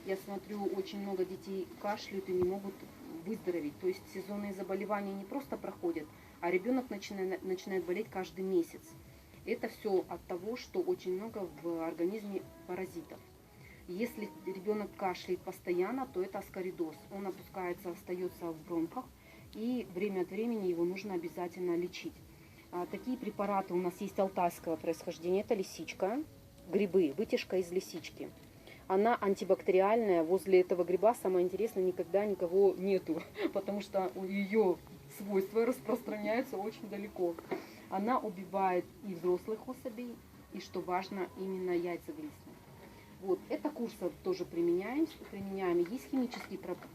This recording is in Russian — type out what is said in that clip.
Я смотрю, очень много детей кашляют и не могут выздороветь. То есть сезонные заболевания не просто проходят, а ребенок начинает болеть каждый месяц. Это все от того, что очень много в организме паразитов. Если ребенок кашляет постоянно, то это аскаридоз. Он опускается, остается в бронхах, и время от времени его нужно обязательно лечить. Такие препараты у нас есть алтайского происхождения. Это лисичка, грибы, вытяжка из лисички. Она антибактериальная. Возле этого гриба, самое интересное, никогда никого нету, потому что ее свойства распространяются очень далеко. Она убивает и взрослых особей, и, что важно, именно яйцеглистных. Вот, это курсы тоже применяем. Есть химические препараты.